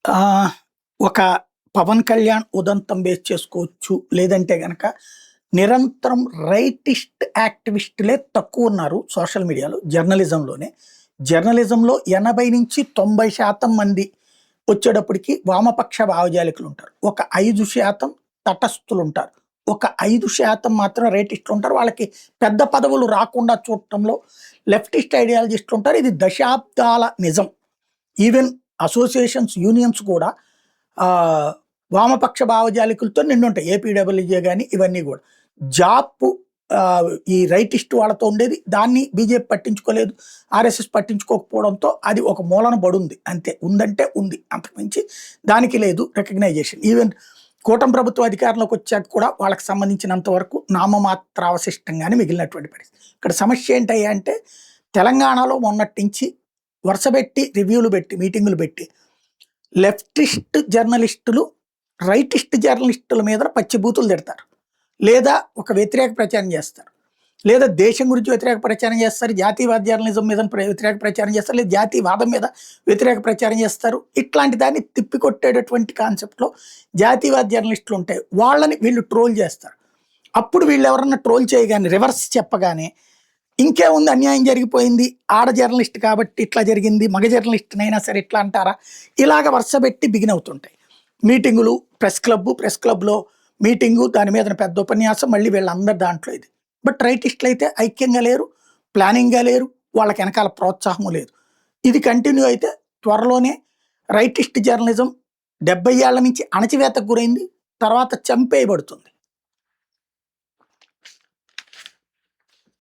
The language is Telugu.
ఆహ్, ఒక 'పవన్ కళ్యాణ్' ఉదంతం బేస్ చేసుకోవచ్చు. లేదంటే గనక నిరంతరం రైటిస్ట్ యాక్టివిస్టులే తక్కువున్నారు సోషల్ మీడియాలో, జర్నలిజంలోనే. జర్నలిజంలో 80-90% మంది వచ్చేటప్పటికి వామపక్ష భావజాలికులుంటారు. ఒక 5% తటస్థులుంటారు. ఒక 5% మాత్రం రైటిస్టులుంటారు. వాళ్ళకి పెద్ద పదవులు రాకుండా చూడటంలో లెఫ్టిస్ట్ ఐడియాలజిస్టులుంటారు. ఇది దశాబ్దాల నిజం. ఈవెన్ అసోసియేషన్స్, యూనియన్స్ కూడా వామపక్ష భావజాలికులతో నిండుంటాయి. ఏపీడబ్ల్యూజే గాని ఇవన్నీ గూడా. జాప్ ఈ రైటిస్ట్ వాళ్ళతో ఉండేది. దాన్ని బీజేపీ పట్టించుకోలేదు. ఆర్ఎస్ఎస్ పట్టించుకోకపోవడంతో అది ఒక మూలన బడుంది. అంతే. ఉందంటే ఉంది. అంతకు మించి దానికి లేదు రికగ్నైజేషన్. ఈవెన్ కూటమి ప్రభుత్వం అధికారంలోకి వచ్చాక కూడా వాళ్ళకి సంబంధించినంత వరకు నామమాత్ర అవశిష్టంగానే మిగిలినటువంటి పరిస్థితి. ఇక్కడ సమస్య ఏంటయ్యా అంటే తెలంగాణలో మొన్నటి నుంచి వరుసబెట్టి రివ్యూలు పెట్టి, మీటింగులు పెట్టి లెఫ్టిస్ట్ జర్నలిస్టులు రైటిస్ట్ జర్నలిస్టుల మీద పచ్చిబూతులు తిడతారు. లేదా ఒక వ్యతిరేక ప్రచారం చేస్తారు. లేదా దేశం గురించి వ్యతిరేక ప్రచారం చేస్తారు. జాతీయవాద జర్నలిజం మీద వ్యతిరేక ప్రచారం చేస్తారు. లేదా జాతీయవాదం మీద వ్యతిరేక ప్రచారం చేస్తారు. ఇట్లాంటి దాన్ని తిప్పికొట్టేటటువంటి కాన్సెప్ట్‌లో జాతీయవాద జర్నలిస్టులు ఉంటాయి. వాళ్ళని వీళ్ళు ట్రోల్ చేస్తారు. అప్పుడు వీళ్ళు ఎవరన్నా ట్రోల్ చేయగానే రివర్స్ చెప్పగానే ఇంకేముంది, అన్యాయం జరిగిపోయింది, ఆడ జర్నలిస్ట్ కాబట్టి ఇట్లా జరిగింది, మగ జర్నలిస్ట్‌నైనా సరే ఇట్లా అంటారా? ఇలాగ వరుసబెట్టి బిగిన్ అవుతుంటాయి. మీటింగులు, ప్రెస్ క్లబ్‌లో మీటింగు, దాని మీద పెద్ద ఉపన్యాసం, మళ్ళీ వీళ్ళందరూ దాంట్లో ఇది. బట్ రైటిస్టులు అయితే ఐక్యంగా లేరు, ప్లానింగ్‌గా లేరు, వాళ్ళకి వెనకాల ప్రోత్సాహము లేదు. ఇది కంటిన్యూ అయితే త్వరలోనే రైటిస్ట్ జర్నలిజం 70 ఏళ్ల నుంచి అణచివేతకు గురైంది. తర్వాత చంపేయబడుతుంది.